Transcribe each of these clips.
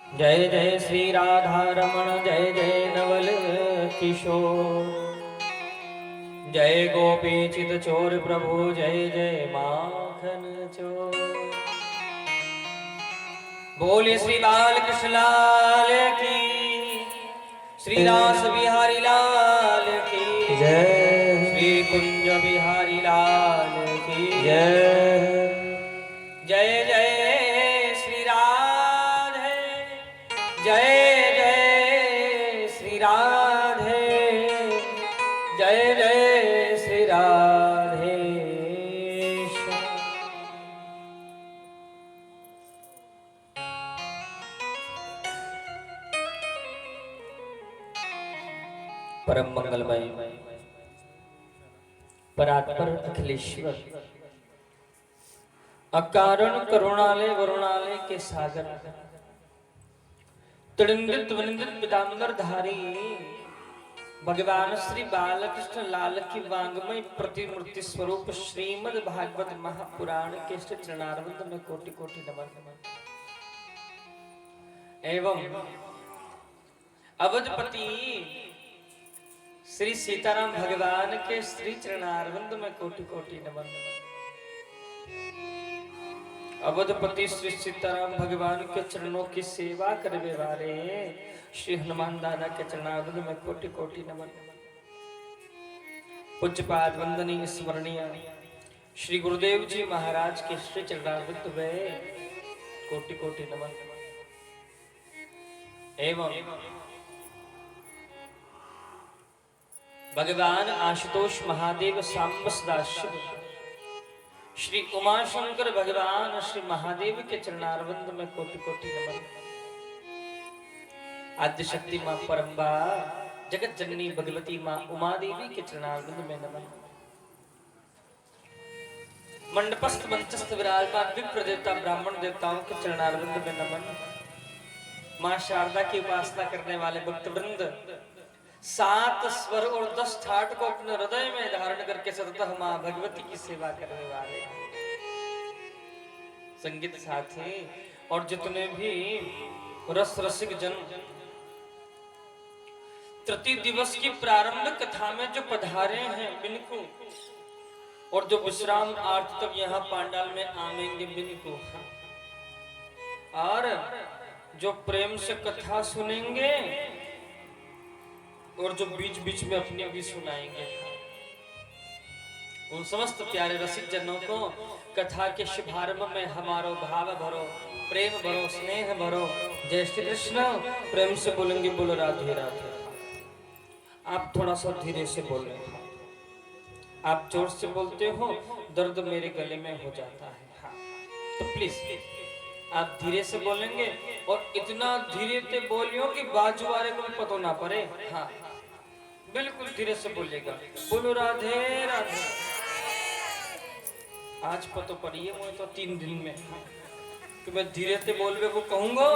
जय जय श्री राधा रमण, जय जय नवल किशोर, जय गोपी चित चोर प्रभु, जय जय माखन चोर। बोले श्री बाल कृष्ण लाल की, श्री रास बिहारी लाल की जय, श्री कुंज बिहारी लाल की जय। जय जय श्री राधे, जय जय श्री राधे, जय जय श्री राधे। परम मंगलमय परात्पर अखिलेश्वर, अकारण करुणालय वरुणालय के सागर, त्रिंदित वनिंदित पीताम्बर धारी भगवान श्री बालकृष्ण लाल की वांगमय प्रतिमूर्ति स्वरूप श्रीमद् भागवत महापुराण के श्री चरणारविंद में कोटि कोटि नमन। एवं अवधपति श्री सीताराम भगवान के श्री चरणारविंद में कोटि कोटि नमन। अवधपति श्री सीताराम भगवान के चरणों की सेवा करने वाले श्री हनुमान दादा के चरणारविंद में कोटि कोटि नमन। पूज्यपाद वंदनीय स्मरणीय श्री गुरुदेव जी महाराज के श्री चरणारविंद में कोटि कोटि नमन। एवं भगवान आशुतोष महादेव सांब सदाशिव श्री उमाशंकर भगवान श्री महादेव के चरणारविंद में कोटि कोटि नमन। आद्य शक्ति मां परम्बा जगत जननी भगवती मां उमा देवी के चरणारविंद में नमन। मंडपस्थ मंचस्थ विराजमान विप्र देवता ब्राह्मण देवताओं के चरणारविंद में नमन। मां शारदा की उपासना करने वाले भक्त वृंद 7 स्वर और 10 ठाट को अपने हृदय में धारण करके सतत मां भगवती की सेवा करने वाले संगीत साथी और जितने भी रस रसिक जन तृतीय दिवस की प्रारंभ कथा में जो पधारे हैं बिनको, और जो विश्राम आर्थ तक यहाँ पांडाल में आवेंगे बिनको, और जो प्रेम से कथा सुनेंगे और जो बीच बीच में अपने भी सुनाएंगे, उन समस्त प्यारे रसिक जनों को कथा के शुभारंभ में हमारो भाव भरो, प्रेम भरो, स्नेह भरो जय श्री कृष्ण प्रेम से बोलेंगे बोलो राधे राधे। आप थोड़ा सा धीरे से बोल रहे हैं, आप जोर से बोलते हो दर्द मेरे गले में हो जाता है। हाँ, तो प्लीज आप धीरे से बोलेंगे और इतना धीरे से बोलियो कि बाजू वाले को भी पता ना पड़े। हाँ, बिल्कुल धीरे से बोलिएगा, बोलो राधे राधे। आज पतो पड़िए मुझे तो 3 दिन में कि मैं धीरे से बोलने को कहूंगा,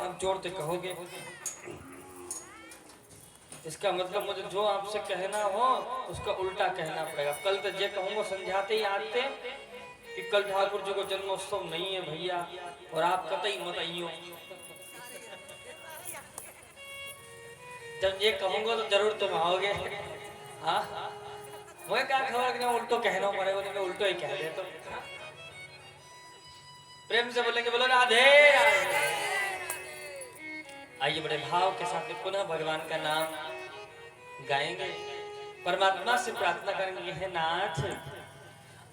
आप जोर से कहोगे। इसका मतलब मुझे जो आपसे कहना हो उसका उल्टा कहना पड़ेगा। कल तो ये कहूंगा समझाते ही आते कि कल ठाकुर जी को जन्मोत्सव नहीं है भैया, और आप कतई मत आइयो। जब ये कहूंगा तो जरूर तुम आओगे। हाँ, मुझे क्या खबर कि उल्टो कहना पड़ेगा, तो मैं उल्टो ही कह दे। तो प्रेम से बोलेंगे बोलो राधे राधे। आइए बड़े भाव के साथ पुनः भगवान का नाम गाएंगे, परमात्मा से प्रार्थना करेंगे, हे नाथ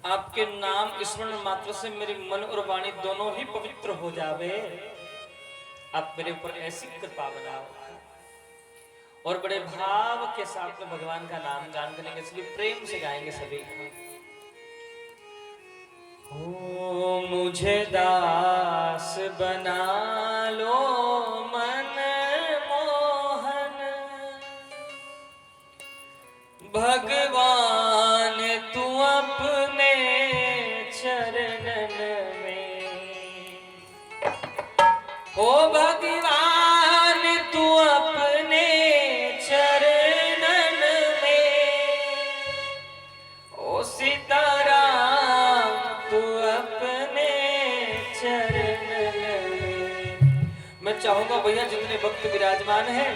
आपके नाम स्मरण मात्र से मेरे मन और वाणी दोनों ही पवित्र हो जावे। आप मेरे ऊपर ऐसी कृपा बनाओ। और बड़े भाव के साथ में भगवान का नाम गान करेंगे, इसलिए प्रेम से गाएंगे सभी। ओ मुझे दास बना लो मन मोहन, भगवान तू अपने चरणन में, ओ भगवान तू अपने चरणन में, ओ सीताराम तू अपने चरणन में। मैं चाहूंगा चाहूंगा भैया जितने भक्त विराजमान हैं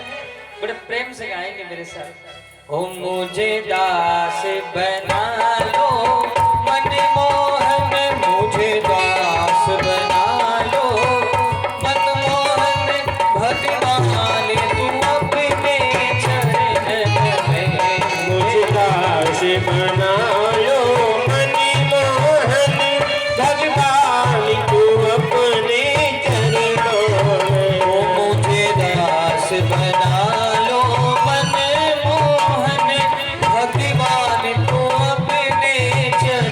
बड़े प्रेम से गाएंगे मेरे साथ। ओ मुझे दास बना लो मनमोहन, मुझे दास बना लो मनमोहन, भगवान तू अपने चरण में मुझे दास बना लो मनमोहन, भगवान तू अपने चरणों में। ओ मुझे दास बना लो मनमोहन, भगवान तू अपने चरणों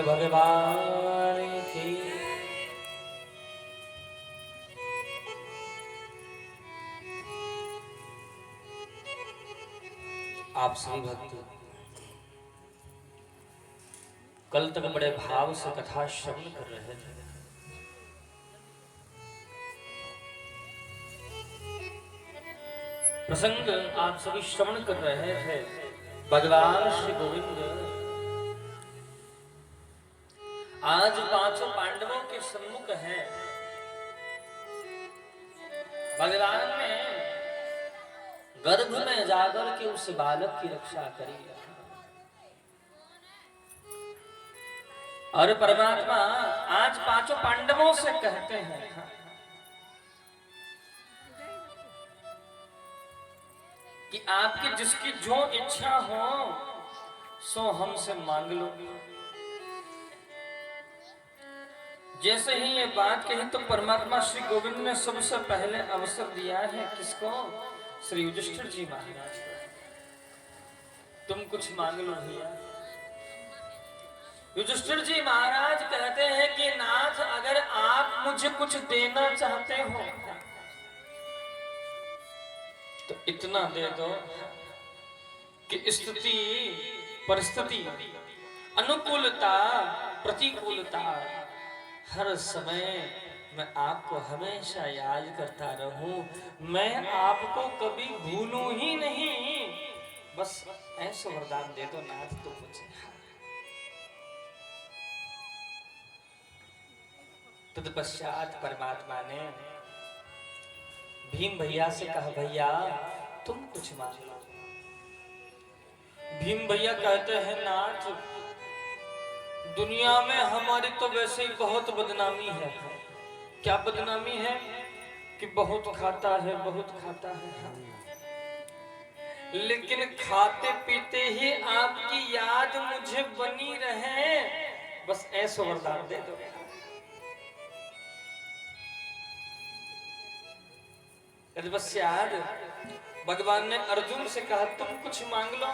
भगवान की। आप सभी भक्त कल तक बड़े भाव से कथा श्रवण कर रहे थे। प्रसंग आप सभी श्रवण कर रहे थे। भगवान श्री गोविंद आज पांचों पांडवों के सम्मुख हैं। भगवान ने गर्भ में जाकर के उस बालक की रक्षा करी और परमात्मा आज पांचों पांडवों से कहते हैं कि आपकी जिसकी जो इच्छा हो सो हमसे मांग लो। जैसे ही ये बात कही तो परमात्मा श्री गोविंद ने सबसे पहले अवसर दिया है किसको? श्री युधिष्ठिर जी महाराज को। तुम कुछ मांग लो भैया। युधिष्ठिर जी महाराज कहते हैं कि नाथ अगर आप मुझे कुछ देना चाहते हो तो इतना दे दो कि स्थिति परिस्थिति अनुकूलता प्रतिकूलता हर समय मैं आपको हमेशा याद करता रहूं, मैं आपको कभी भूलूं ही नहीं। बस ऐसा वरदान दे दो नाथ तो मुझे। तत्पश्चात परमात्मा ने भीम भैया से कहा भैया तुम कुछ मांग लो। भीम भैया कहते हैं नाथ दुनिया में हमारी तो वैसे ही बहुत बदनामी है। क्या बदनामी है? कि बहुत खाता है बहुत खाता है, लेकिन खाते पीते ही आपकी याद मुझे बनी रहे। बस ऐसा वरदान दे दो। तत्पश्चात भगवान ने अर्जुन से कहा तुम कुछ मांग लो।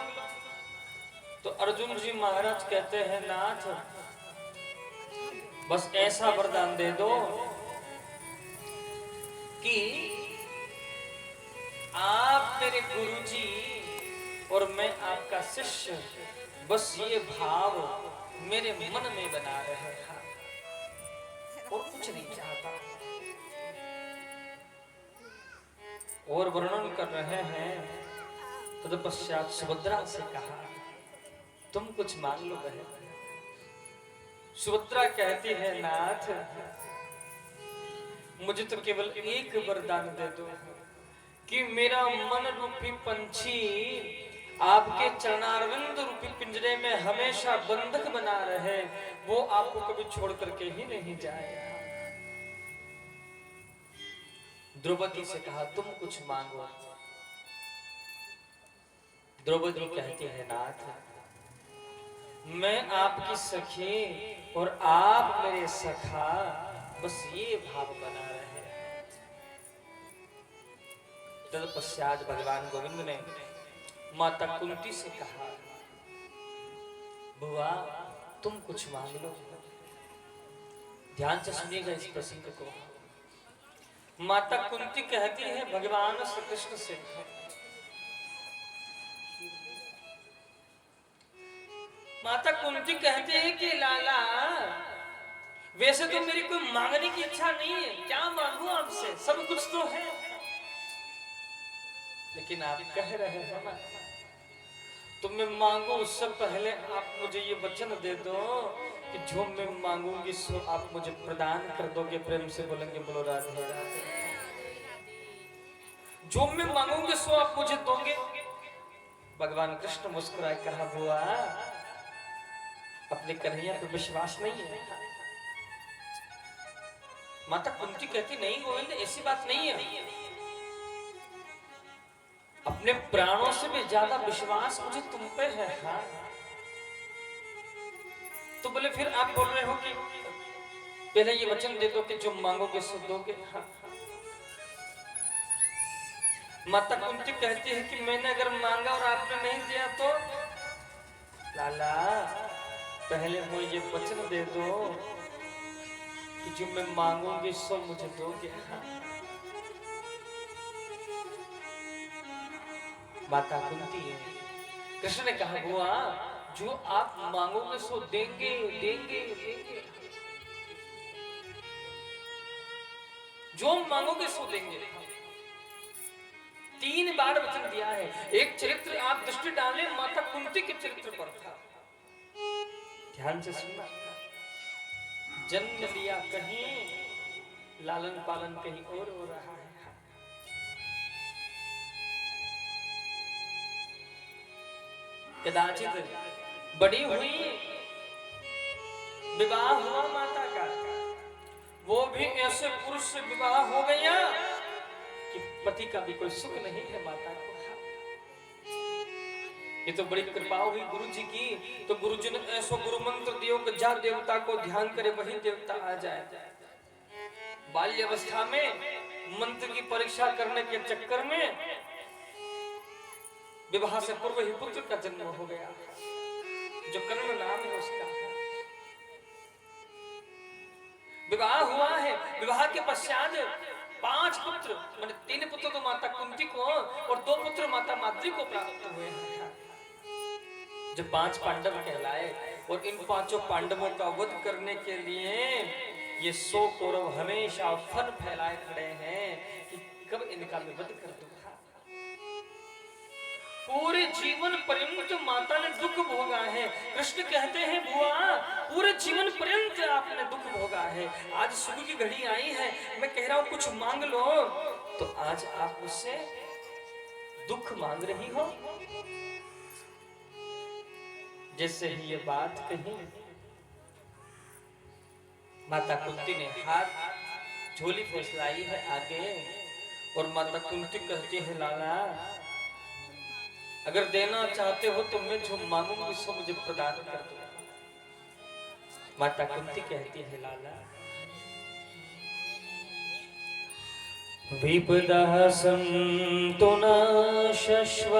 तो अर्जुन जी महाराज कहते हैं नाथ बस ऐसा वरदान दे दो कि आप मेरे गुरुजी और मैं आपका शिष्य, बस ये भाव मेरे मन में बना रहे और कुछ नहीं चाहता। और वर्णन कर रहे हैं तत्पश्चात सुभद्रा से कहा तुम कुछ मांग लो बहन। सुभद्रा कहती है नाथ मुझे तो केवल एक वरदान दे दो कि मेरा मन रूपी पंछी आपके चरणारविंद रूपी पिंजरे में हमेशा बंधक बना रहे, वो आपको कभी छोड़ करके ही नहीं जाएगा। द्रौपदी से कहा तुम कुछ मांगो। द्रौपदी कहती है नाथ मैं आपकी सखी और आप मेरे सखा, बस ये भाव बना रहे। तत्पश्चात भगवान गोविंद ने माता कुंती से कहा बुआ तुम कुछ मांग लो। ध्यान से सुनिएगा इस प्रसंग को। माता कुंती कहती है भगवान श्री कृष्ण से माता कुंती कहते हैं कि लाला वैसे तो मेरी कोई मांगने की इच्छा नहीं है, क्या मांगू आपसे, सब कुछ तो है, लेकिन आप कह रहे हो ना तो मैं मांगू उससे पहले आप मुझे ये वचन दे दो कि जो मैं मांगूंगी सो आप मुझे प्रदान कर दोगे। प्रेम से बोलेंगे बोलो राधे राधे। जो मैं मांगूंगी सो आप मुझे दोगे। भगवान कृष्ण मुस्कुराए कहा बुआ अपने कन्हैया पर विश्वास नहीं है। माता कुंती कहती नहीं गोविंद ऐसी बात नहीं है, अपने प्राणों से भी ज्यादा विश्वास मुझे तुम पे है। हाँ? तो बोले फिर आप बोल रहे हो कि पहले ये वचन दे दो कि जो मांगोगे सो दोगे। हाँ? माता कुंती कहती है कि मैंने अगर मांगा और आपने नहीं दिया तो लाला पहले मुझे ये वचन दे दो कि जो मैं मांगूंगी सो मुझे दोगे। माता कुंती है। कृष्ण ने कहा बुआ जो आप मांगोगे सो देंगे देंगे देंगे, जो मांगोगे सो देंगे। 3 बार वचन दिया है। एक चरित्र आप दृष्टि डालें माता कुंती के चरित्र पर था। ध्यान से सुनना। जन्म लिया कहीं, लालन पालन कहीं और हो रहा है। कदाचित बड़ी हुई, विवाह हुआ माता का, वो भी ऐसे पुरुष से विवाह हो गया कि पति का भी कोई सुख नहीं है माता को। ये तो बड़ी कृपा हुई गुरु जी की। तो गुरु जी ने ऐसा गुरु मंत्र दियो कि जा देवता को ध्यान करे वही देवता आ जाए। बाल्य अवस्था में मंत्र की परीक्षा करने के चक्कर में विवाह से पूर्व ही पुत्र का जन्म हो गया, जो कर्ण नाम है उसका। विवाह हुआ है। विवाह के पश्चात 5 पुत्र, माने 3 पुत्र तो माता कुंती को और 2 पुत्र माता माद्री को प्राप्त हुए हैं, जो 5 पांडव कहलाए। और इन 5 पांडवों का वध करने के लिए ये 100 कौरव हमेशा फन फैलाए खड़े हैं कि कब इनका मैं वध कर दूंगा। पूरे जीवन पर्यंत माता ने दुख भोगा है। कृष्ण कहते हैं बुआ पूरे जीवन पर्यंत आपने दुख भोगा है, आज सुख की घड़ी आई है, मैं कह रहा हूं कुछ मांग लो, तो आज आप मुझसे दुख मांग रही हो। जैसे ही ये बात कही, माता कुंती ने हाथ झोली फैसलाई है आगे, और माता कुंती कहती है लाला अगर देना चाहते हो तो मैं जो मांगूंगी सो मुझे प्रदान कर दो। माता कुंती कहती है लाला विपदः सन्तु न शश्व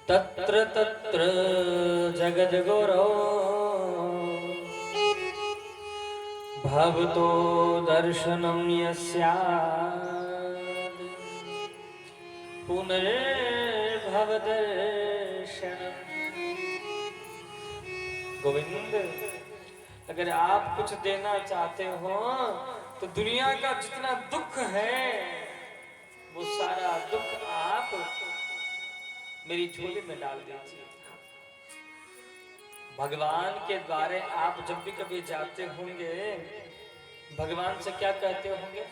तत्र तत्र जगद्गुरो भवतो दर्शनं यस्यात् पुनर्भव दर्शनम्। गोविंद अगर आप कुछ देना चाहते हो तो दुनिया का जितना दुख है वो सारा दुख आप मेरी झोली में डाल दीजिए। भगवान के द्वारे आप जब भी कभी जाते होंगे, भगवान से क्या कहते होंगे?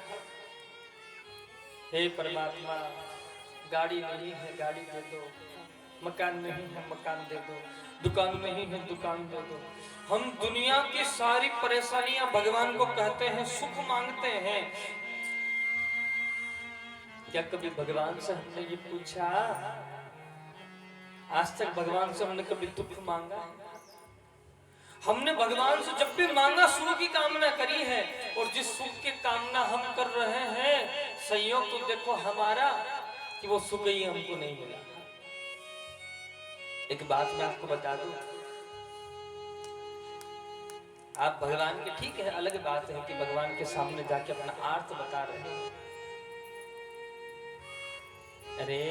हे परमात्मा गाड़ी नहीं है गाड़ी दे दो, मकान नहीं है मकान दे दो, दुकान नहीं है दुकान दे दो। हम दुनिया की सारी परेशानियां भगवान को कहते हैं, सुख मांगते हैं। क्या कभी भगवान से हमने ये पूछा? आज तक भगवान से हमने कभी दुख मांगा? हमने भगवान से जब भी मांगा सुख की कामना करी है, और जिस सुख की कामना हम कर रहे हैं संयोग तो देखो हमारा कि वो सुख ही हमको नहीं मिला। एक बात मैं आपको बता दूं, आप भगवान के ठीक है, अलग बात है कि भगवान के सामने जाके अपना आर्त बता रहे हैं। अरे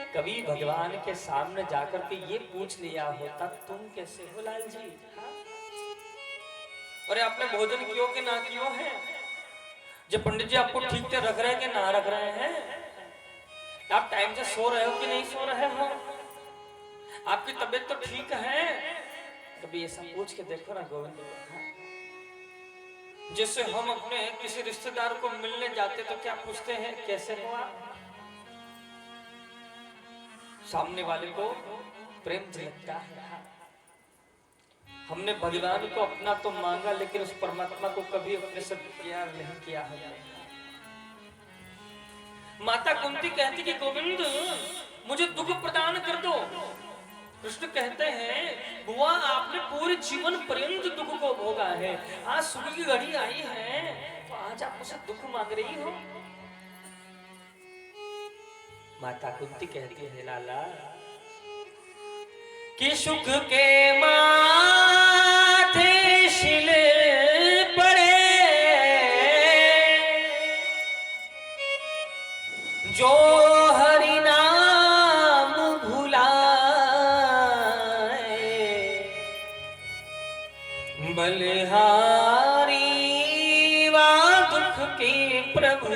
कभी भगवान के सामने जाकर के ये पूछ लिया होता तुम कैसे हो लाल जी? अरे आपने भोजन कियो कि ना कियो है? जब पंडित जी आपको ठीक से रख रहे हैं कि ना रख रहे हैं? आप टाइम से सो रहे हो कि नहीं सो रहे हो? आपकी तबीयत तो ठीक है? कभी ऐसा पूछ के देखो ना गोविंद। जैसे हम अपने किसी रिश्तेदार को मिलने जाते तो क्या पूछते हैं, कैसे हो आप? सामने वाले को प्रेम झलकता है। हमने भगवान को अपना तो मांगा, लेकिन उस परमात्मा को कभी अपने से प्यार नहीं किया है। माता कुंती कहती कि गोविंद मुझे दुख प्रदान कर दो। कृष्ण कहते हैं बुआ आपने पूरे जीवन पर्यंत दुख को भोगा है, आज सुख की घड़ी आई है तो आज आप मुझसे दुख मांग रही हो। माता कुंती कहती है लाला कि सुख के माथे शिले पड़े, जो हरि नाम भुलाए, बलिहारी वा दुख के प्रभु,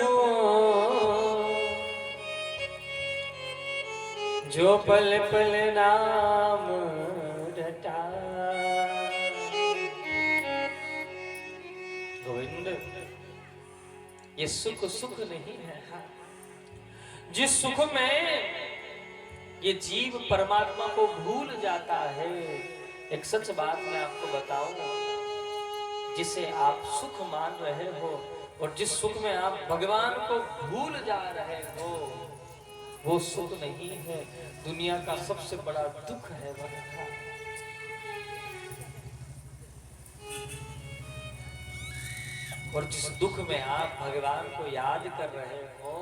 जो पल पल नाम रटा। गोविंद, ये सुख सुख नहीं है। जिस सुख में ये जीव परमात्मा को भूल जाता है, एक सच बात मैं आपको बताऊं, जिसे आप सुख मान रहे हो और जिस सुख में आप भगवान को भूल जा रहे हो, वो सुख नहीं है, दुनिया का सबसे बड़ा दुख है वह। और जिस दुख में आप भगवान को याद कर रहे हो,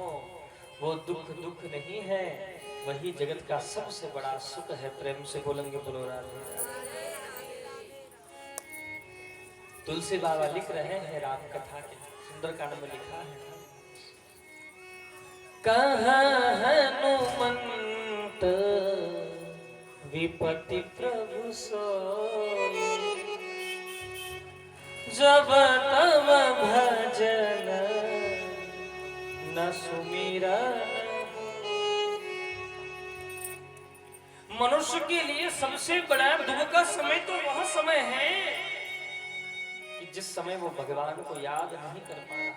वो दुख दुख नहीं है, वही जगत का सबसे बड़ा सुख है। प्रेम से बोलेंगे बोलो राधे। तुलसी बाबा लिख रहे हैं राम कथा के सुंदरकांड में लिखा है, कहाँ हनुमंत विपति प्रभु सोई, जब तब भजन न सुमिरन। मनुष्य के लिए सबसे बड़ा दुख का समय तो वह समय है कि जिस समय वो भगवान को याद नहीं कर पा रहा,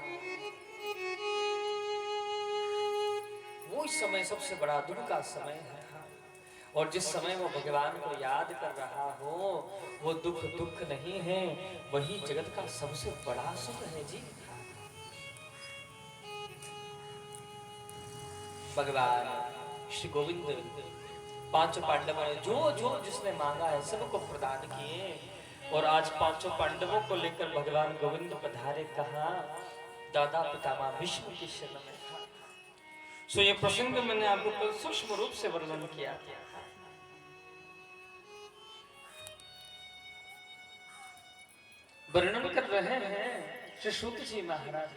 वो समय सबसे बड़ा दुख का समय है। और जिस समय वो भगवान को याद कर रहा हो, वो दुख दुख नहीं है, वही जगत का सबसे बड़ा सुख है जी। भगवान श्री गोविंद पांचों पांडवों ने जो जो जिसने मांगा है सबको प्रदान किए, और आज पांचों पांडवों को लेकर भगवान गोविंद पधारे कहा, दादा पितामह भीष्म की शरण में था। सो ये प्रसंग मैंने आपको कल सूक्ष्म रूप से वर्णन किया। वर्णन कर रहे हैं श्री सूत जी महाराज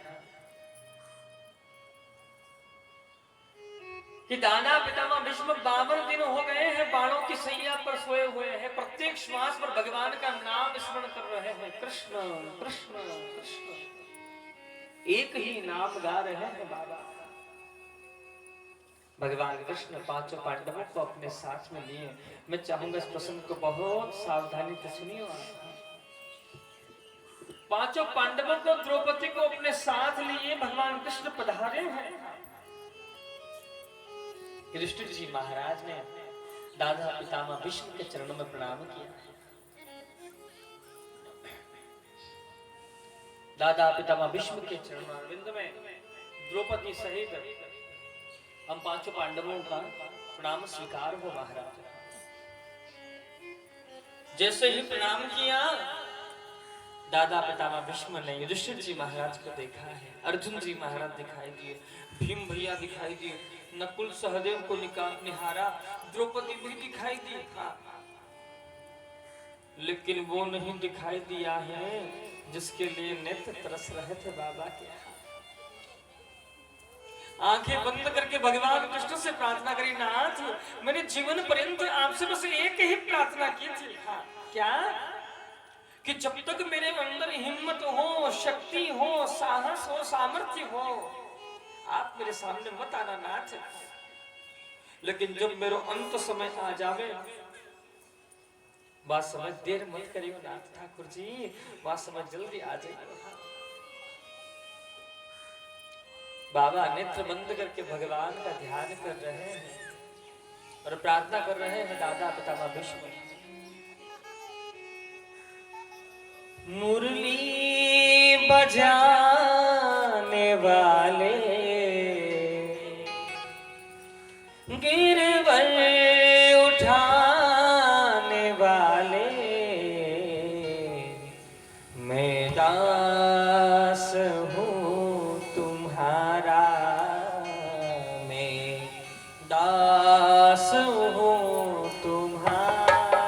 कि दादा पितामह भीष्म 52 दिन हो गए हैं बाणों की सैया पर सोए हुए हैं, प्रत्येक श्वास पर भगवान का नाम स्मरण कर रहे हैं, कृष्ण कृष्ण कृष्ण, एक ही नाम गा रहे हैं बाबा। भगवान कृष्ण पांचों पांडवों को अपने साथ में लिए। मैं चाहूंगा इस प्रसंग को बहुत सावधानी से सुनिए। पांचों पांडवों को, द्रौपदी को अपने साथ लिए भगवान कृष्ण पधारे हैं। युधिष्ठिर जी महाराज ने दादा पितामह भीष्म के चरणों में प्रणाम किया। दादा पितामह भीष्म के चरणों में द्रौपदी सहित हम पांचों पांडवों का प्रणाम स्वीकार हो महाराज। जैसे ही प्रणाम किया, दादा पितामह भीष्म ने युधिष्ठिर जी महाराज को देखा है, अर्जुन जी महाराज दिखाई दिए, भीम भैया दिखाई दिए, नकुल सहदेव को निहारा, द्रौपदी भी दिखाई दी था, लेकिन वो नहीं दिखाई दिया है जिसके लिए नेत्र तरस रहे थे बाबा के। आंखें बंद करके भगवान कृष्ण से प्रार्थना करी, नाथ मैंने जीवन पर्यंत आपसे बस एक ही प्रार्थना की थी, क्या कि जब तक मेरे अंदर हिम्मत हो, शक्ति हो, साहस हो, सामर्थ्य हो, आप मेरे सामने मत आना नाथ, लेकिन जब मेरा अंत समय आ जावे, बात समझ देर मत करियो नाथ ठाकुर जी, बात समझ जल्दी आ जाइए। बाबा नेत्र बंद करके भगवान का ध्यान कर रहे हैं और प्रार्थना कर रहे हैं दादा पितामह भीष्म। मुरली बजाने वाले, गिरवल उठाने वाले, मैं दास हूँ तुम्हारा, मैं दास हूँ तुम्हारा।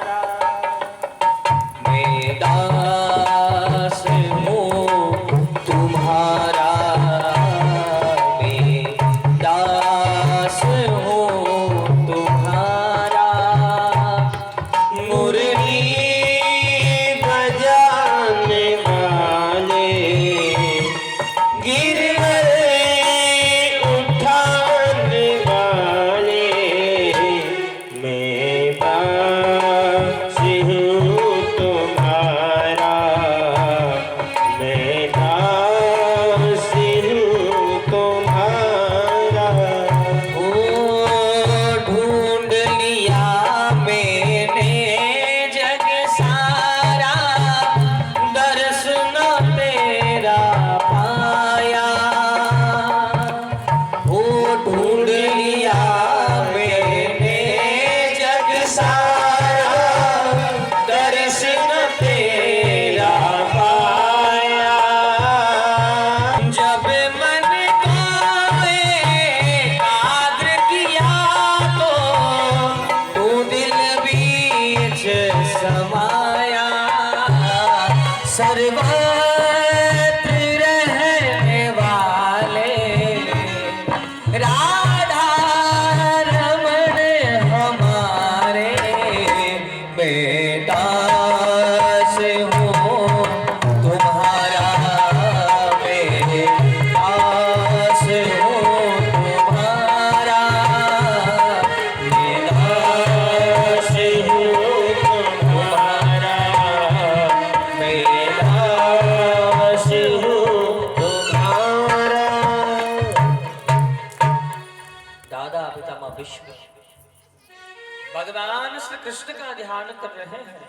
श्री कृष्ण का ध्यान कर रहे हैं।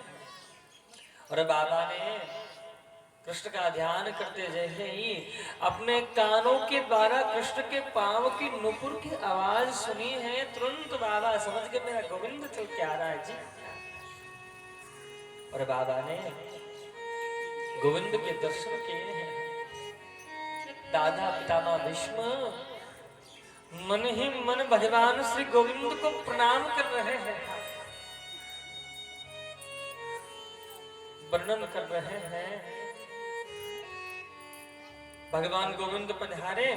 और बाबा ने कृष्ण का ध्यान करते जैसे ही अपने कानों के द्वारा कृष्ण के पांव की नुपुर की आवाज सुनी है, तुरंत बाबा समझ के मेरा गोविंद चल के आ रहा है जी। और बाबा ने गोविंद के दर्शन किए हैं। दादा पितामह भीष्म मन ही मन भगवान श्री गोविंद को प्रणाम कर रहे हैं, वर्णन कर रहे हैं। भगवान गोविंद पधारे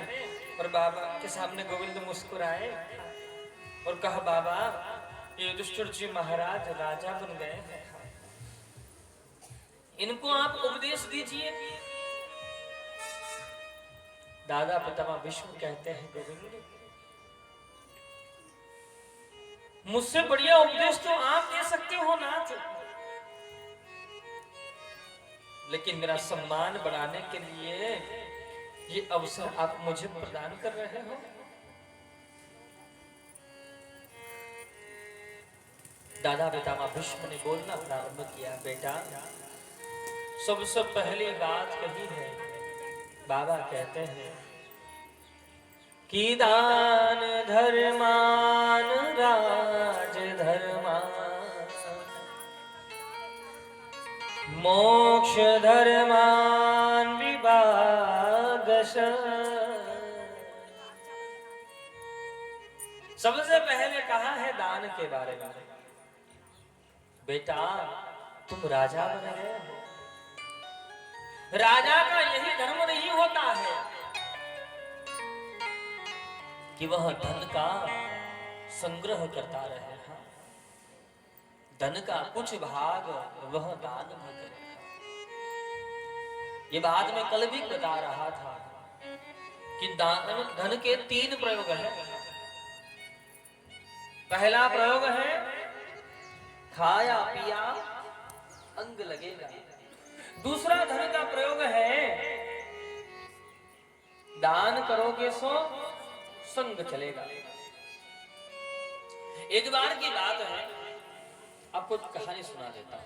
और बाबा के सामने गोविंद मुस्कुराए और कहा, बाबा ये युधिष्ठिर जी महाराज राजा बन गए हैं, इनको आप उपदेश दीजिए। दादा पितामह भीष्म कहते हैं, गोविंद मुझसे बढ़िया उपदेश तो आप दे सकते हो नाथ, लेकिन मेरा सम्मान बढ़ाने के लिए ये अवसर आप मुझे प्रदान कर रहे हो। दादा पितामह भीष्म ने बोलना प्रारंभ किया, बेटा सबसे पहली बात कही है। बाबा कहते हैं कि दान धर्मान राज धर्मान मोक्ष धर्मान विभागश। सबसे पहले कहा है दान के बारे में। बेटा तुम राजा बन गए हो, राजा का यही धर्म नहीं होता है कि वह धन का संग्रह करता रहे, धन का कुछ भाग वह दान भी करे। ये बात मैं कल भी बता रहा था कि धन के 3 प्रयोग हैं। पहला प्रयोग है खाया पिया अंग लगेगा। दूसरा धन का प्रयोग है दान करोगे सो संग चलेगा। एक बार की बात है, आपको कहानी सुना देता हूं।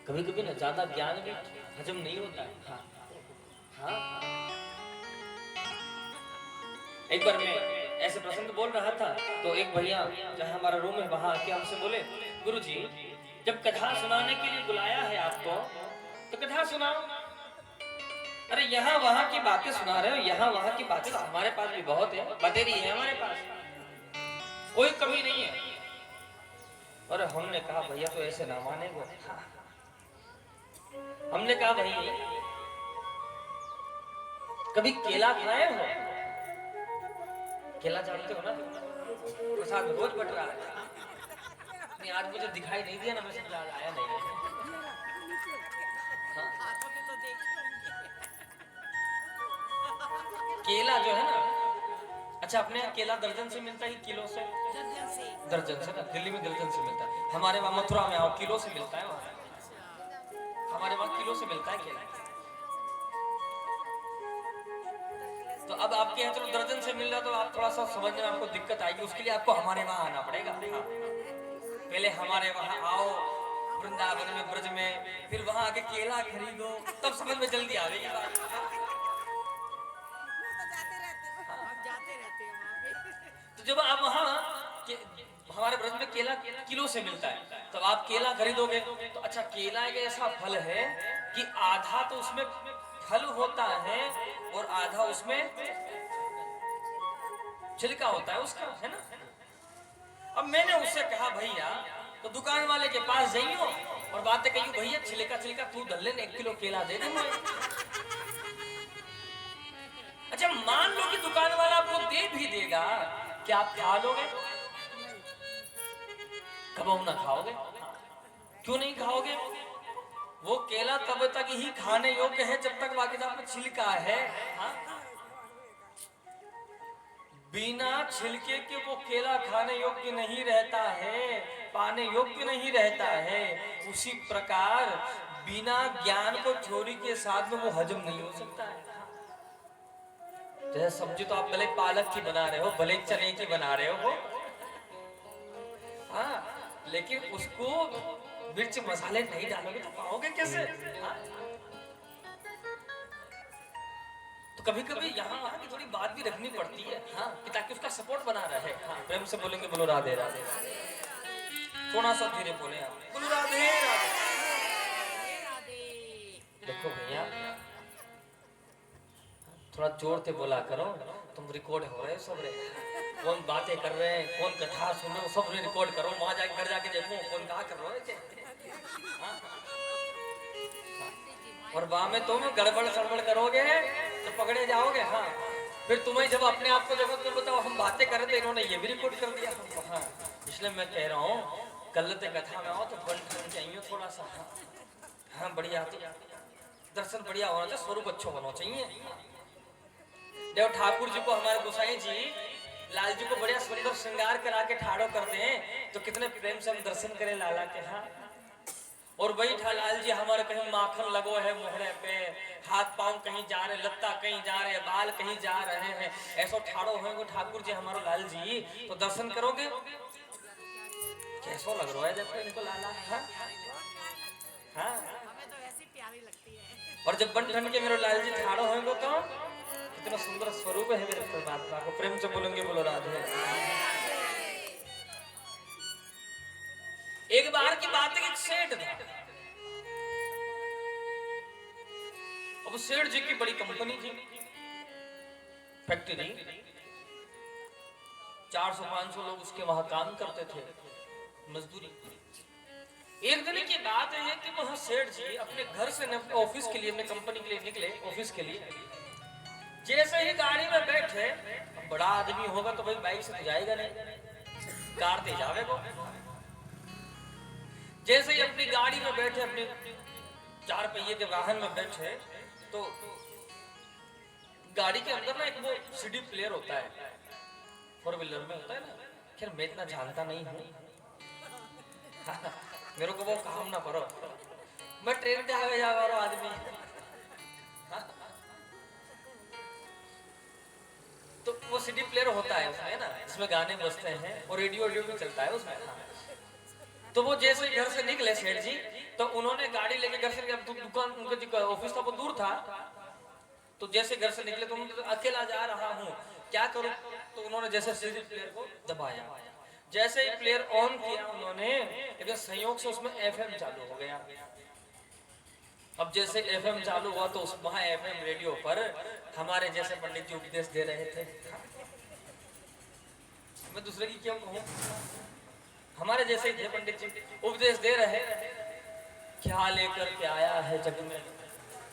कभी कभी ना ज्यादा ज्ञान भी हजम नहीं होता है। हाँ। एक बार मैं ऐसे प्रसंग बोल रहा था तो एक भैया जहां हमारा रूम है वहां आके हमसे बोले, गुरुजी जब कथा सुनाने के लिए बुलाया है आपको तो कथा सुनाओ। अरे यहाँ वहां की बातें सुना रहे हो, यहाँ वहां की बातें तो हमारे पास भी बहुत है, बतेरी है हमारे पास, कोई कमी नहीं है। और हमने कहा भैया तो ऐसे ना माने वो। हमने कहा भाई कभी केला खाए हो? केला जानते हो ना, प्रसाद रोज बट रहा है। नहीं आज मुझे दिखाई नहीं दिया ना, मैं समझा आया नहीं है। हाँ? केला जो है ना, अच्छा अपने यहाँ केला दर्जन से मिलता है कि किलो से? दर्जन से ना, दिल्ली में दर्जन से मिलता है। हमारे वहाँ मथुरा में आओ किलो से मिलता है, वहाँ हमारे वहाँ किलो से मिलता है केला। तो अब आपके यहाँ चलो दर्जन से मिल रहा तो आप थोड़ा सा समझने में आपको दिक्कत आएगी, उसके लिए आपको हमारे वहाँ आना पड़ेगा। पहले हमारे वहाँ आओ वृंदावन में, ब्रज में, फिर वहाँ आके केला खरीदो, तब समझ में जल्दी आएगी बात। तो जब आप वहाँ हमारे ब्रज में केला किलो से मिलता है, तब आप केला खरीदोगे तो अच्छा केला एक ऐसा फल है कि आधा तो उसमें फल होता है और आधा उसमें छिलका होता है उसका, है ना। अब मैंने उससे कहा भैया तो दुकान वाले के पास जाइयो और बातें कहियो, भैया छिलका छिलका तू धर ले, 1 किलो केला दे दे मुझे। अच्छा मान लो कि दुकान वाला आपको दे भी देगा, क्या आप खा लोगे? कब ना खाओगे? क्यों नहीं खाओगे? वो केला तब तक ही खाने योग्य है जब तक बाकी साथ में छिलका है। हाँ? बिना छिलके के वो केला खाने योग्य नहीं रहता है, पाने योग्य नहीं रहता है। उसी प्रकार बिना ज्ञान को छोरी के साथ में वो हजम नहीं हो सकता है। जैसे सब्जी तो आप भले पालक की बना रहे हो, भले चने की बना रहे हो, हाँ, लेकिन उसको मिर्च मसाले नहीं डालोगे तो पाओगे कैसे? हाँ? तो कभी कभी यहाँ वहाँ की थोड़ी बात भी रखनी पड़ती है, हाँ, कि ताकि उसका सपोर्ट बना रहे। हाँ, प्रेम से बोलेंगे बोलो राधे राधे। थोड़ा सा धीरे बोले आप, बोलो राधे राधे। देखो भैया, थोड़ा जोर से बोला करो, तुम रिकॉर्ड हो रहे हो सब रे। कौन बातें कर रहे हैं, कौन कथा सुन रहे हो, सब रिकॉर्ड करो। वहां जाके घर जाके देखो कौन कहा कर रहे हो। हाँ? और वहां में तुम गड़बड़ सड़बड़ करोगे तो पकड़े जाओगे। हाँ, फिर तुम्हें जब अपने आप को जब तुम बताओ हम बातें कर रहे थे, इन्होंने ये भी रिकॉर्ड कर दिया। हाँ, इसलिए मैं कह रहा हूँ कल कथा में आओ तो बन ठन चाहिए थोड़ा सा। हाँ, बढ़िया दर्शन बढ़िया होना चाहिए, स्वरूप अच्छा होना चाहिए। देव ठाकुर जी को हमारे गोसाई जी लाल जी को बढ़िया सुंदर श्रृंगार करा के ठाड़ो कर दें तो कितने प्रेम से हम दर्शन करें लाला के। हाँ, और वही लाल जी हमारे कहीं माखन लगो है मोहरे पे, हाथ पांव कहीं जा रहे, लत्ता कहीं जा रहे, बाल कहीं जा रहे हैं, ऐसा ठाड़ो होंगे ठाकुर जी हमारे लाल जी, तो दर्शन करोगे कैसा लग रहा है देखो इनको लाला। हाँ? हाँ? हमें तो ऐसी प्यारी लगती है। और जब बन ठन के मेरे लाल जी ठाड़ो होंगे तो कितना सुंदर स्वरूप है मेरे परमात्मा को। प्रेम से बोलेंगे बोलो राधे। एक बार की बात है, एक सेठ था। अब सेठ जी की बड़ी कंपनी थी, फैक्ट्री, 400-500 लोग उसके वहां काम करते थे, मजदूरी। एक दिन की बात है कि वहां सेठ जी अपने घर से ऑफिस के लिए, अपने कंपनी के लिए निकले ऑफिस के लिए। जैसे ही गाड़ी में बैठे, बड़ा आदमी होगा तो भाई बाइक से तो जाएगा नहीं, कार से जावेगा। जैसे ही अपनी गाड़ी में बैठे, अपने 4 पहिए के वाहन में बैठे, तो गाड़ी के अंदर ना एक वो सीडी प्लेयर होता है, 4 व्हीलर में होता है ना। खैर मैं इतना जानता नहीं हूँ, मेरे को वो काम ना करो, मैं ट्रेन पे आवे जा रहा आदमी। तो वो सीडी प्लेयर होता है उसमें ना, इसमें गाने बजते हैं और रेडियो भी चलता है उसमें। तो वो जैसे घर से निकले सेठ जी, तो उन्होंने गाड़ी लेके घर से, दुकान उनका ऑफिस था वो दूर था, तो जैसे घर से निकले तो तो अकेला जा रहा हूँ क्या करूँ, तो उन्होंने जैसे सीडी प्लेयर को दबाया, जैसे ही प्लेयर ऑन किया उन्होंने, लेकिन संयोग से उसमें एफएम चालू हो गया। अब जैसे एफएम चालू हुआ तो उस वहां एफएम रेडियो पर हमारे जैसे पंडित जी उपदेश दे रहे थे। मैं दूसरे की क्यों कहूँ, हमारे जैसे थे पंडित जी, उपदेश दे रहे, क्या लेकर के आया है जग में,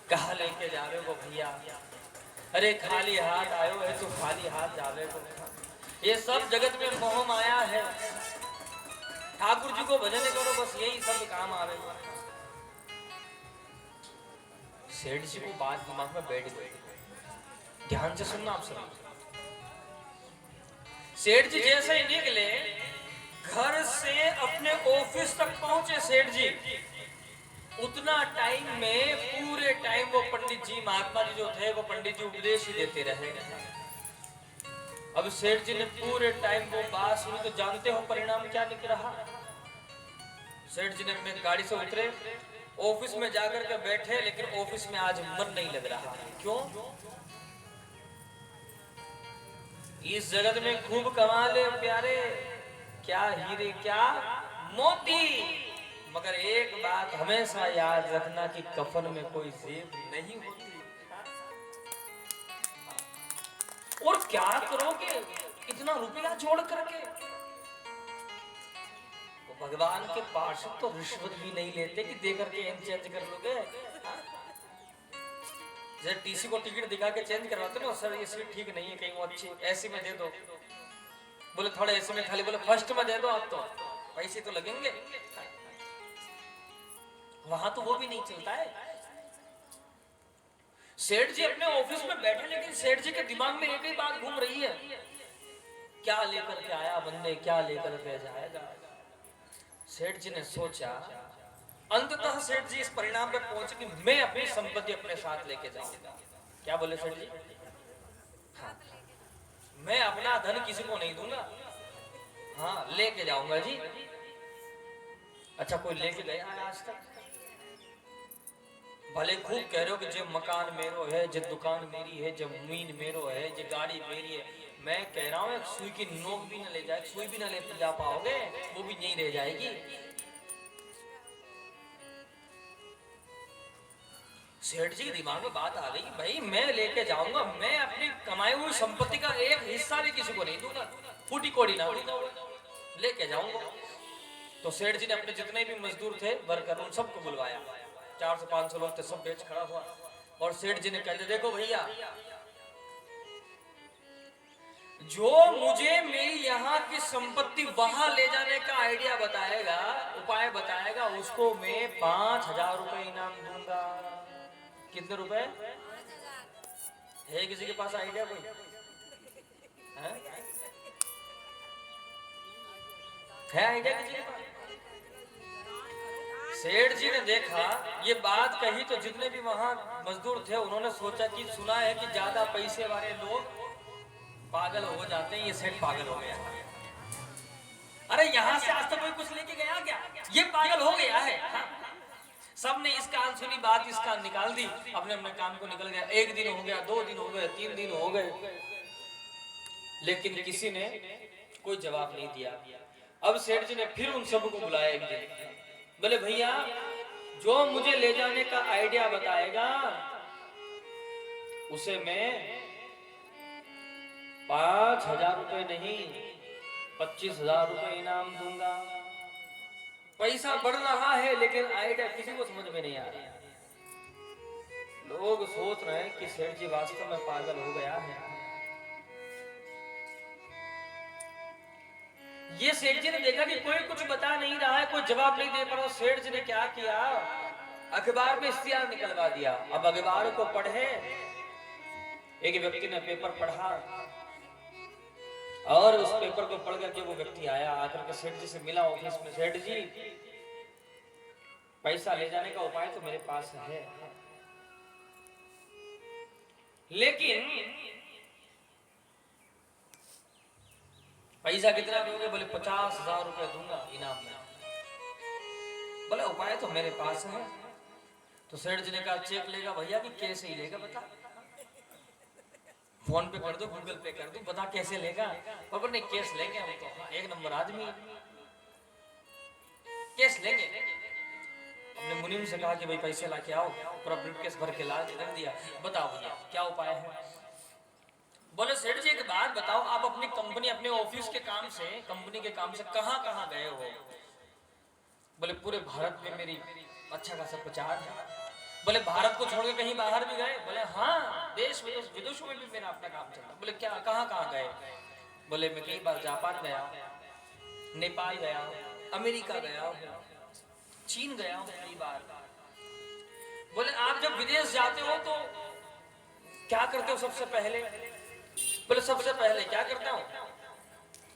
कहा लेके जावे को भैया, अरे खाली हाथ आयो है तो खाली हाथ जावे को। ये सब जगत में मोह माया है, ठाकुर जी को भजन करो बस यही सब काम आवेगा। सेठ जी को बात दिमाग में बैठ गई, ध्यान से सुनना आप सभी। सेठ जी जैसे ही निकले, घर से अपने ऑफिस तक पहुंचे सेठ जी, उतना टाइम में पूरे टाइम वो पंडित जी, महात्मा जी जो थे वो पंडित जी उपदेश ही देते रहे। अब सेठ जी ने पूरे टाइम वो बात सुनी, तो जानते हो परिणाम क्या निकल रहा। सेठ जी ने अपने गाड़ी से उतरे, ऑफिस में जाकर के बैठे, लेकिन ऑफिस में आज मन नहीं लग रहा। क्यों? इस जगत में खूब कमा ले प्यारे, क्या हीरे क्या मोती, मगर एक बात हमेशा याद रखना कि कफन में कोई जेब नहीं होती। और क्या करोगे इतना रुपया जोड़ करके? भगवान के पार्षद तो रिश्वत भी नहीं लेते कि दे करके चेंज कर लोगे। जैसे टीसी को टिकट दिखा के चेंज करवाते ना, सर ये सीट ठीक नहीं है, कहीं वो अच्छी ऐसी में दे दो, बोले थोड़े ऐसे में खाली, बोले फर्स्ट में दे दो आप, तो पैसे तो लगेंगे। वहां तो वो भी नहीं चलता है। सेठ जी अपने ऑफिस में बैठे, लेकिन सेठ जी के दिमाग में एक ही बात घूम रही है, क्या लेकर के आया बंदे, क्या लेकर के जाएगा। सेठ जी ने सोचा, अंततः सेठ जी इस परिणाम पर पहुंचे कि मैं अपनी संपत्ति अपने साथ लेके जाऊंगा। क्या बोले सेठ जी? हाँ, मैं अपना धन किसी को नहीं दूंगा, हाँ लेके जाऊंगा जी। अच्छा कोई लेके गया है आज तक? भले खूब कह रहे हो कि जे मकान मेरो है, जे दुकान मेरी है, जे जमीन मेरो है, जे गाड़ी मेरी है। मैं कह रहा हूँ एक सुई की नोक भी न ले जाए, सुई भी न ले जा पाओगे, वो भी यहीं रह जाएगी। सेठ जी के दिमाग में बात आ गई, भाई मैं लेके जाऊंगा, मैं अपनी कमाई हुई संपत्ति का एक हिस्सा भी किसी को नहीं दूंगा, फूटी कोड़ी ना दूंगा, लेके जाऊंगा। तो सेठ जी ने अपने जितने भी मजदूर थे वर्कर उन सबको बुलवाया, 400 से 500 लोग थे, सब बेच खड़ा हुआ। और सेठ जी ने कहते देखो भैया, जो मुझे मेरी यहाँ की संपत्ति वहां ले जाने का आइडिया बताएगा, उपाय बताएगा, उसको मैं 5000 रुपए इनाम दूंगा। कितने रुपए है? किसी के पास आइडिया कोई है आइडिया किसी के पास? सेठ जी ने देखा ये बात कही तो जितने भी वहां मजदूर थे उन्होंने सोचा कि सुना है कि ज्यादा पैसे वाले लोग पागल हो जाते हैं, ये सेठ पागल हो गया। अरे यहाँ से आज तक कोई कुछ लेके गया क्या? ये पागल हो गया है। हाँ? सबने इसका अनसुनी बात इसका निकाल दी, अपने अपने काम को निकल गया। 1 दिन हो गया, 2 दिन हो गए, 3 दिन हो गए, लेकिन किसी ने कोई जवाब नहीं दिया। अब सेठ जी ने फिर उन सबको बुलाया एक दिन, बोले भैया जो मुझे ले जाने का आइडिया बताएगा उसे मैं 5000 रुपए नहीं 25,000 रुपए इनाम दूंगा। पैसा बढ़ रहा है लेकिन आइडिया किसी को समझ में नहीं आ रहा। लोग सोच रहे हैं कि सेठ जी वास्तव में पागल हो गया है। ये सेठ जी ने देखा कि कोई कुछ बता नहीं रहा है, कोई जवाब नहीं दे पा रहा। सेठ जी ने क्या किया, अखबार में इश्तिहार निकलवा दिया। अब अखबार को पढ़े, एक व्यक्ति ने पेपर पढ़ा और उस पेपर को पढ़ करके वो व्यक्ति आया, आकर के सेठ जी से मिला ऑफिस में। सेठ जी पैसा ले जाने का उपाय तो मेरे पास है, लेकिन पैसा कितना दोगे? बोले 50,000 रुपए दूंगा इनाम में। बोले उपाय तो मेरे पास है। तो सेठ जी ने कहा चेक लेगा भैया कि कैसे ही लेगा बता, फोन पे कर दो, गूगल पे कर दो, बता कैसे लेगा? और बोले नहीं कैश लेंगे, हम तो 1 नंबर आदमी, कैश लेंगे। अपने मुनीम से कहा कि भाई पैसे ला के आओ, पूरा ब्रीफकेस भर के ला के रख दिया। बताओ भैया क्या उपाय है? बोले सेठ जी एक बात बताओ, आप अपनी कंपनी अपने ऑफिस के काम से, कंपनी के काम से कहां कहां गए हो? बोले पूरे भारत में मेरी अच्छा खासा प्रचार है। बोले भारत को छोड़ के कहीं बाहर भी गए? बोले हाँ, देश विदेशों में भी मेरा अपना काम चलता। बोले क्या कहां कहां गए? बोले मैं कई बार जापान गया, नेपाल गया, अमेरिका गया, चीन गया हूं कई बार। बोले आप जब विदेश जाते हो तो क्या करते हो सबसे पहले? बोले सबसे पहले क्या करता हूँ,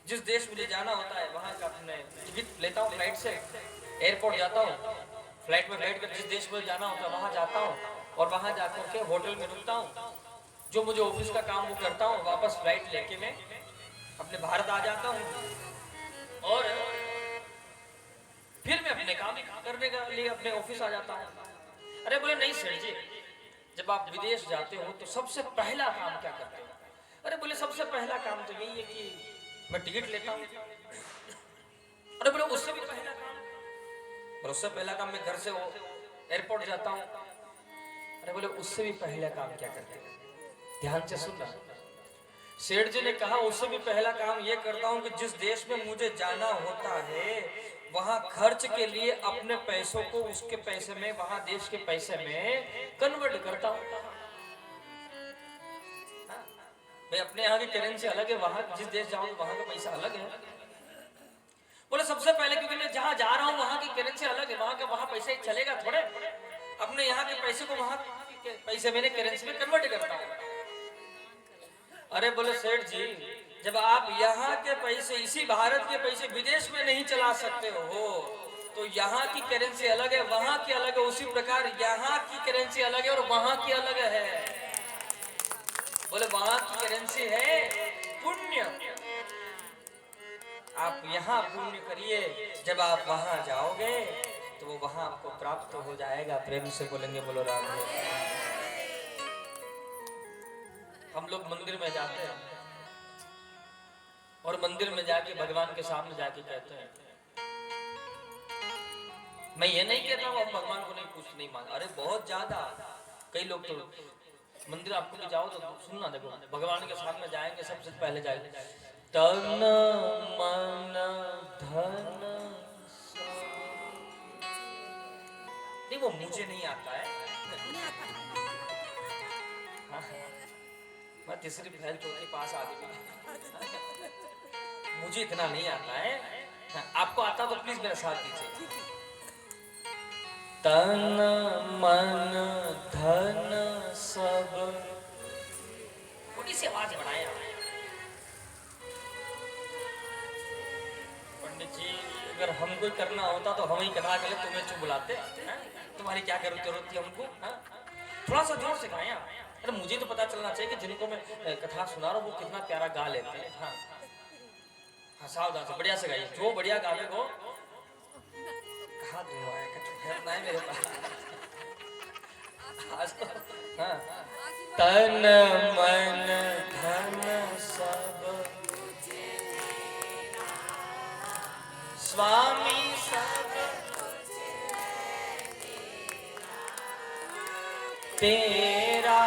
जिस देश मुझे जाना होता है वहां का अपने टिकट लेता हूँ, फ्लाइट से एयरपोर्ट जाता हूँ, फ्लाइट में बैठ कर जिस देश में जाना होता है वहां जाता हूँ, और वहां जाकर के होटल में रुकता हूँ, जो मुझे ऑफिस का काम वो करता हूँ, वापस फ्लाइट लेके मैं अपने भारत आ जाता हूँ, और फिर मैं अपने काम करने के लिए अपने ऑफिस आ जाता हूँ। अरे बोले नहीं सर जी, जब आप विदेश जाते हो तो सबसे पहला काम क्या करते हो? अरे बोले सबसे पहला काम तो यही है कि मैं टिकट लेता हूँ। अरे बोले उससे भी पहला काम? और उससे पहला काम मैं घर से एयरपोर्ट जाता हूँ। अरे बोले उससे भी पहला काम क्या करते हो? ध्यान से सुनना। सेठ जी ने कहा उससे भी पहला काम ये करता हूँ कि जिस देश में मुझे जाना होता है वहां खर्च के लिए अपने पैसों को उसके पैसे में, वहां देश के पैसे में कन्वर्ट करता हूँ। भाई अपने यहाँ की करेंसी अलग है, वहां जिस देश जाऊँ वहां का पैसा अलग है। बोले सबसे पहले क्योंकि मैं जहाँ जा रहा हूँ वहां की करेंसी अलग है, वहां पैसा ही चलेगा थोड़े, अपने यहाँ के पैसे को वहां के पैसे मैंने करेंसी में कन्वर्ट करता हूँ। अरे बोले सेठ जी, जब आप यहाँ के पैसे, इसी भारत के पैसे विदेश में नहीं चला सकते हो तो यहाँ की करेंसी अलग है, वहां की अलग है, उसी प्रकार यहाँ की करेंसी अलग है और वहां की अलग है। बोले वहां की करेंसी है पुण्य, आप यहाँ पुण्य करिए, जब आप वहां जाओगे तो वो वहां आपको प्राप्त हो जाएगा। प्रेम से बोलेंगे बोलो राधे। हम लोग मंदिर में जाते हैं और मंदिर में जाके भगवान के सामने जाके कहते हैं, मैं ये नहीं कहता हूँ हम भगवान को नहीं कुछ नहीं मांगा, अरे बहुत ज्यादा। कई लोग तो मंदिर आपको भी जाओ तो सुनना, देखो भगवान के सामने जाएंगे सबसे पहले जाएंगे तन मन धन नहीं, वो मुझे नहीं आता है। हाँ, मैं तीसरी फैल चौथी पास आ गई, मुझे इतना नहीं आता है। हाँ, आपको आता तो प्लीज मेरा साथ दीजिए। तन मन धन सब, थोड़ी सी आवाज बढ़ाए। पंडित जी अगर हमको करना होता तो हम ही कथा कर ले, तुम्हें क्यों बुलाते हैं? तुम्हारी क्या जरूरत थी हमको? थोड़ा सा जोर से गाया। अरे मुझे तो पता चलना चाहिए कि जिनको मैं कथा सुना रहा हूँ वो कितना प्यारा गा लेते हैं। हाँ हाँ, सावधान से बढ़िया से गाइए, जो बढ़िया गावे को कहा है मेरे पास आज तो। हाँ, तन मन धन सब स्वामी सब तेरा,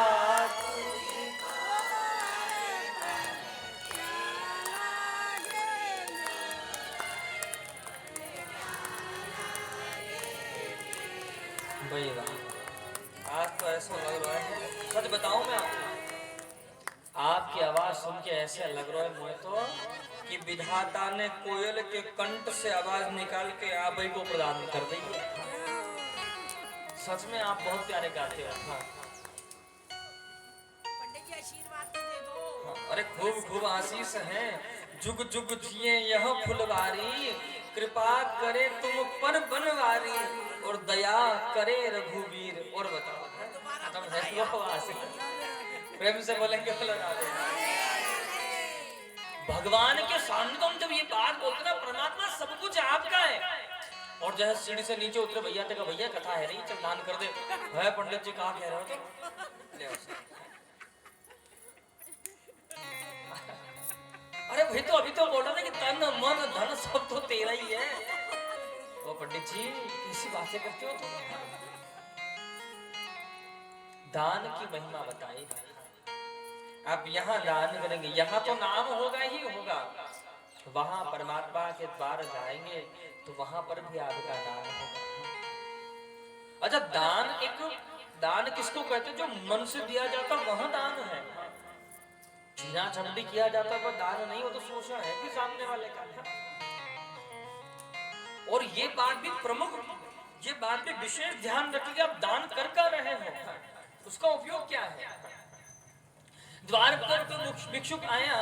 भाई आज तो ऐसा लग रहा है, सच बताऊं मैं आपकी आवाज सुन के ऐसे लग रहा है मुझे तो कि विधाता ने कोयल के कंठ से आवाज निकाल के आप ही को प्रदान कर दी है। सच में आप बहुत प्यारे गाते हो। हाँ पंडित जी आशीर्वाद तो दे दो। हाँ, अरे खूब खूब आशीष है। जुग जुग जिए यह फुलवारी, कृपा करे तुम पर बनवारी, और दया करे रघुवीर। और बताओ खत्म है वो आशीष। प्रेम से बोलेंगे भगवान के सामने तो हम जब ये बात बोलते ना, परमात्मा सब कुछ आपका है। और जैसे सीढ़ी से नीचे उतरे भैया तक, भैया कथा है नहीं, चल दान कर दे। है पंडित जी कहाँ कह रहे हो तो ले अरे भाई तो अभी तो बोल रहे थे कि तन मन धन सब तो तेरा ही है। वो पंडित जी कैसी बातें करते हो तुम? दान की महिमा बताई। आप यहाँ दान करेंगे, यहाँ तो नाम होगा ही होगा, वहां परमात्मा के द्वार जाएंगे तो वहां पर भी आपका दान होगा। अच्छा, दान किसको कहते हैं? जो मन से दिया जाता वह दान है। छीना झपटी किया जाता वह दान नहीं, वो तो शोषण है कि सामने वाले का। और ये बात भी प्रमुख, ये बात भी विशेष ध्यान रखिए, आप दान कर रहे हो उसका उपयोग क्या है? द्वार पर तो भिक्षुक आया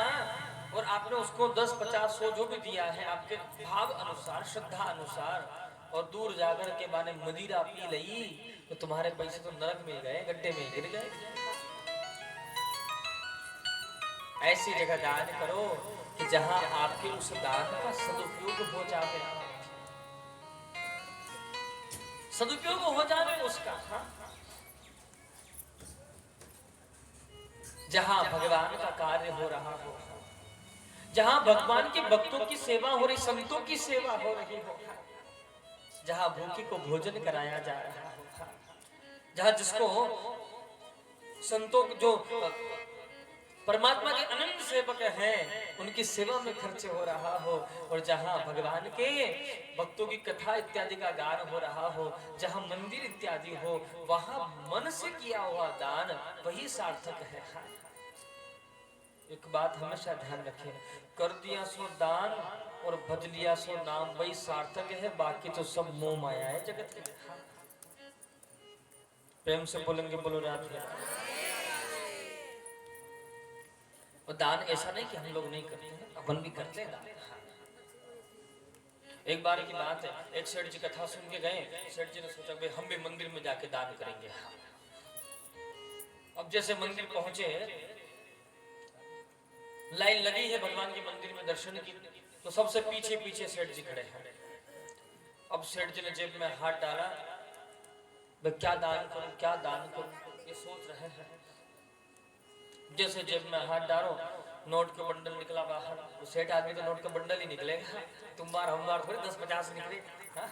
और आपने उसको 10, 50, 100 जो भी दिया है आपके भाव अनुसार, श्रद्धा अनुसार, और दूर जाकर के माने मदिरा पी लई तो तुम्हारे पैसे तो नरक में गए, गड्ढे में गिर गए। ऐसी जगह दान करो कि जहां आपके उस दान का सदुपयोग हो जाए, सदुपयोग हो जाए उसका। जहां भगवान का कार्य हो रहा हो, जहां भगवान के भक्तों की सेवा हो रही, संतों की सेवा हो रही हो, जहां भूखे को भोजन कराया जा रहा हो, जहां जिसको संतों जो परमात्मा के अनंत सेवक हैं उनकी सेवा में खर्च हो रहा हो, और जहां भगवान के भक्तों की कथा इत्यादि का गान हो रहा हो, जहां मंदिर इत्यादि हो, वहां मन से किया हुआ दान वही सार्थक है। एक बात हमेशा ध्यान रखें, कर दिया सो दान और भज लिया सो नाम, वही सार्थक है, बाकी तो सब मोह माया है जगत के। प्रेम से बोलेंगे बोलो राधे। और दान ऐसा नहीं कि हम लोग नहीं करते हैं, अपन भी करते हैं दान। एक बार की बात है, एक सेठ जी कथा सुन के गए, सेठ जी ने सोचा भाई हम भी मंदिर में जाके दान करेंगे। अब जैसे मंदिर पहुंचे, लाइन लगी है भगवान के मंदिर में दर्शन की, तो तो सबसे पीछे पीछे सेठ जी खड़े हैं। अब सेठ जी ने जेब में हाथ डाला, मैं क्या दान करूं, क्या दान करूं, ये सोच रहे हैं। जैसे जेब में हाथ डालो, नोट के बंडल निकला बाहर। तो सेठ आदमी तो नोट का बंडल ही निकलेगा, तुम बार हम बार थोड़ी 10-50 निकले। हाँ?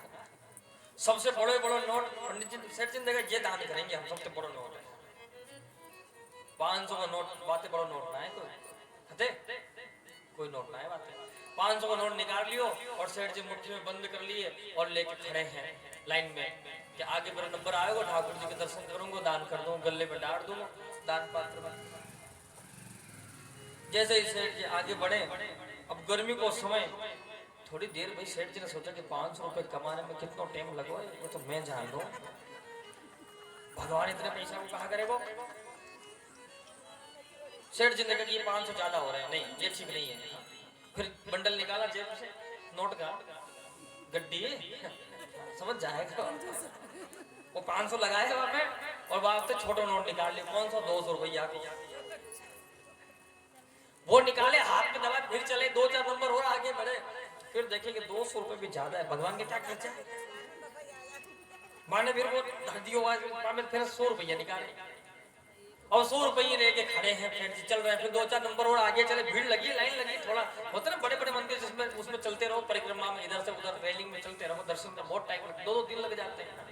सबसे बड़े बड़े नोट पंडित जी सेठ जी ने देखा, ये दान करेंगे हम, सबसे बड़ा नोट है 500 का नोट, बातें बड़ा नोट ना है कोई नोट ना है बातें। 500 का नोट निकाल लियो और सेठ जी मुट्ठी में बंद कर लिए और लेके खड़े हैं लाइन में कि आगे मेरा नंबर आएगा, ठाकुर जी के दर्शन करूंगा, दान कर दूंगा, गले में डाल दूंगा दान पात्र में। जैसे ही सेठ जी आगे बढ़े, अब गर्मी को समय, थोड़ी देर भाई सेठ जी ने सोचा कि 500 रुपए कमाने में कितना टाइम लगो, ये तो मैं जान लूं, भगवान इतने पैसा को कहा करेगा। सेठ जी ने कहा ये 500 ज्यादा हो रहे हैं, नहीं ये ठीक नहीं है। फिर बंडल निकाला जेब से नोट का, गड्डी समझ जाएगा, वो 500 लगाए वहां पे और वहां से छोटा नोट निकाल लिया, कौन सा 200 रुपया को वो निकाले, हाथ में दबा, फिर चले 2-4 नंबर और आगे बढ़े, फिर देखे कि 200 रुपए भी ज्यादा है, भगवान के क्या खर्चा है। माने फिर वो दियो फिर 100 रुपया निकाले और 100 रुपये लेके खड़े हैं, फिर चल रहे हैं। फिर 2-4 नंबर और आगे चले, भीड़ लगी, लाइन लगी। थोड़ा होता ना बड़े बड़े मंदिर जिसमें उसमें चलते रहो परिक्रमा में, इधर से उधर रेलिंग में चलते रहो, दर्शन में बहुत टाइम, 2-2 दिन लग जाते हैं।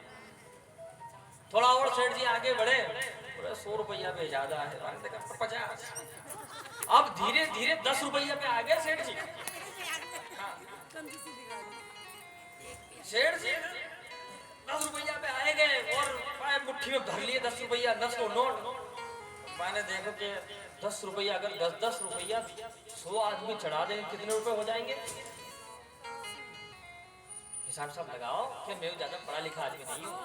थोड़ा और सेठ जी आगे बढ़े, 100 रुपया भी ज्यादा है, 50। अब धीरे धीरे 10 रुपया पे आ गए सेठ जी। सेठ जी 10 रुपया पे आए गए और मुट्ठी में भर लिए 10 रुपया, 10 को नोट। मैंने देखो कि 10 रुपया, अगर 10-10 रुपया 100 आदमी चढ़ा देंगे कितने रुपए हो जाएंगे, हिसाब साहब लगाओ कि मैं ज्यादा पढ़ा लिखा आदमी नहीं हूँ।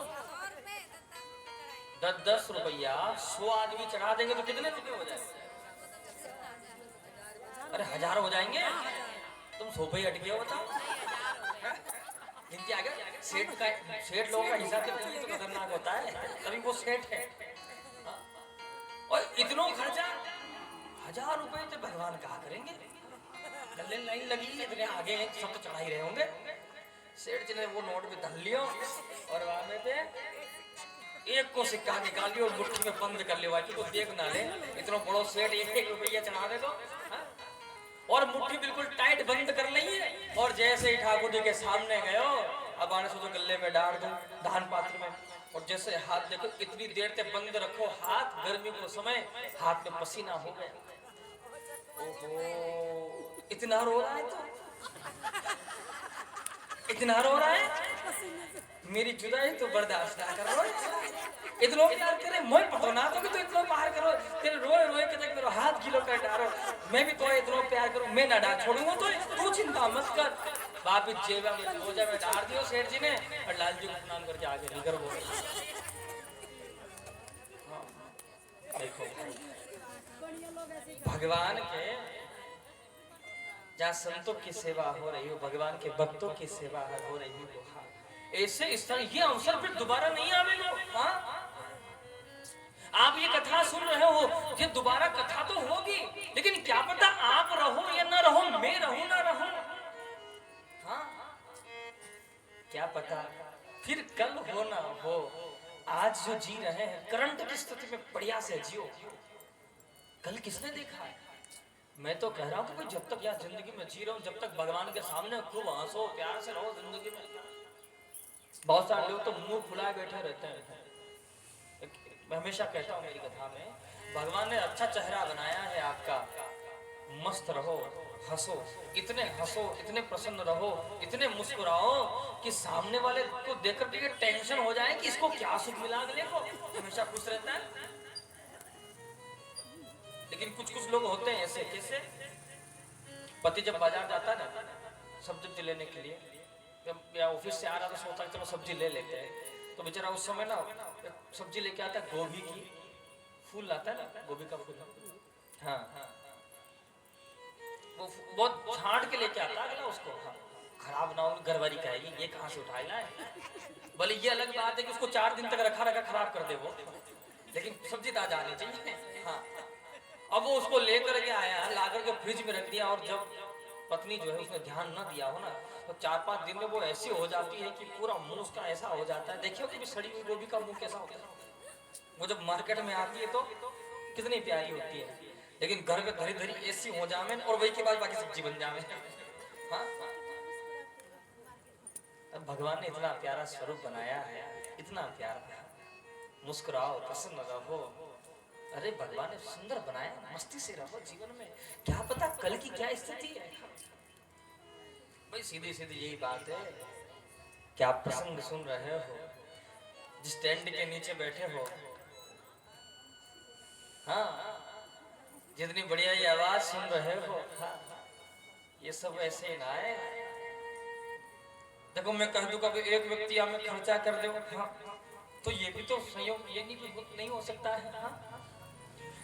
10-10 रुपया 100 आदमी चढ़ा देंगे तो कितने रुपए हो जाएंगे? अरे 1000 हो जाएंगे। तुम 100 पे अटके हो, बताओ गिनती आ गया। सेठ लोगों का हिसाब तो खतरनाक होता है, तभी वो सेठ है। और इतना खर्चा 1000 रुपए तो भगवान कहा करेंगे, गले लाइन लगी, इतने आगे हैं, सब तो चढ़ा ही रहे होंगे। सेठ जी ने वो नोट में धर लिया और वहां पे एक को सिक्का निकाल लिया और मुट्ठी में बंद कर लिया कि तो देख ना ले, इतना बड़ा सेठ 1-1 रुपया चढ़ा दे तो। और मुट्ठी बिल्कुल टाइट बंद कर ली है और जैसे ही ठाकुर जी के सामने गए, अब आने से तो गले में डाल दो दान पात्र में, और जैसे हाथ देखो इतनी देर तक बंद रखो हाथ, गर्मी को समय हाथ में पसीना हो गया। ओहो, इतना रो रहा है तो इतना रो रहा है, मेरी जुदाई तो बर्दाश्त ना करो, इतना प्यार करे मैं पतो ना तो इतना प्यार करो, तेरे रोए रोए के तक मेरा हाथ गीलो कर डालो, मैं भी तो इतना प्यार करूं, मैं ना डाल छोड़ूंगा तो तू चिंता मत कर। वापिस जेबा में बोझा में डाल दियो सेठ जी ने और लाल जी को प्रणाम करके आगे निकल गए। देखो भगवान के जहाँ संतों की सेवा हो रही हो, भगवान के भक्तों की सेवा हो रही हो, ऐसे स्थल ये अवसर फिर दोबारा नहीं आवेगा। हाँ, आप ये कथा सुन रहे हो, ये दोबारा कथा तो होगी, लेकिन क्या पता आप रहो या ना रहो, मैं रहूं ना रहूं। हाँ, क्या पता फिर कल हो ना हो। आज जो जी रहे हैं करंट की स्थिति में बढ़िया से जियो। कल किसने देखा है? मैं तो कह रहा हूं कि जब तक यहाँ जिंदगी में जी रहा हूं, जब तक भगवान के सामने खूब हंसो, प्यार से रहो जिंदगी में। बहुत सारे लोग तो मुंह फुलाए बैठे रहते हैं। मैं हमेशा कहता हूँ मेरी कथा में, भगवान ने अच्छा चेहरा बनाया है आपका, मस्त रहो, हंसो, इतने प्रसन्न रहो, इतने मुस्कुराओ कि सामने वाले को देखकर के टेंशन हो जाए कि इसको क्या सुख मिला अगले को, हमेशा खुश रहता है। लेकिन कुछ लोग होते हैं ऐसे, कैसे पति जब बाजार जाता है ना सब्जी लेने के लिए, या ऑफिस से आ रहा तो सोचता है चलो सब्जी ले लेते हैं, तो बेचारा उस समय ना सब्जी लेके आता है, गोभी की फूल लाता है ना, गोभी का फूल। हाँ, वो बहुत छांट के लेके आता है उसको। हाँ, खराब ना हो, गड़बड़ी कहेगी, ये कहाँ से उठाया है। भले ये अलग बात है कि उसको 4 दिन तक रखा खराब कर दे वो, लेकिन सब्जी ताजा आनी चाहिए। हाँ, अब वो उसको लेकर के आया, लाकर के फ्रिज में रख दिया, और जब पत्नी जो है उसने ध्यान न दिया हो ना तो 4-5 दिन में वो ऐसी हो जाती है कि पूरा मुंह उसका ऐसा हो जाता है। देखियो कि सड़ी हुई गोभी का मुंह कैसा होता है। वो जब मार्केट में आती है तो कितनी प्यारी होती है, लेकिन घर में धरी धरी ऐसी हो जावे और वही के बाद बाकी सब्जी बन जावे। हाँ, अब भगवान ने इतना प्यारा स्वरूप बनाया है, इतना प्यारा, मुस्कुराओ, प्रसन्न रहो। अरे भगवान ने सुंदर बनाया, मस्ती से रहो जीवन में, क्या पता कल की क्या स्थिति है। भाई सीधी सीधी यही बात है कि आप प्रसंग सुन रहे हो, जिस टेंट के नीचे बैठे हो, हाँ, जितनी बढ़िया ये आवाज सुन रहे हो, हाँ, ये सब ऐसे ही ना है। देखो मैं कह दूं कभी एक व्यक्ति हमें खर्चा कर दो, हाँ, तो ये भी तो संयोग, ये नहीं हो सकता है। हाँ?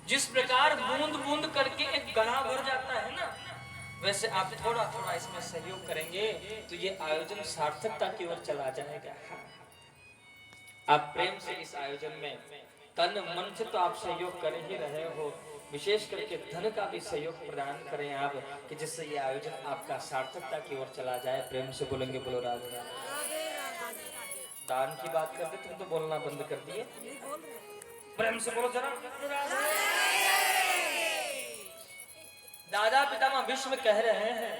जिस प्रकार बूंद बूंद करके एक गड़ा भर जाता है ना, वैसे आप थोड़ा थोड़ा इसमें सहयोग करेंगे तो ये आयोजन सार्थकता की ओर चला जाएगा। हाँ? आप प्रेम से इस आयोजन में तन मन से तो आप सहयोग कर ही रहे हो, विशेष करके धन का भी सहयोग प्रदान करें आप, कि जिससे ये आयोजन आपका सार्थकता की ओर चला जाए। प्रेम से बोलेंगे बोलो राधे। दान की बात करते तुम तो बोलना बंद कर दिए, प्रेम से बोलो जरा। दादा पितामह भीष्म कह रहे हैं,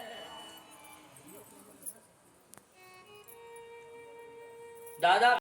दादा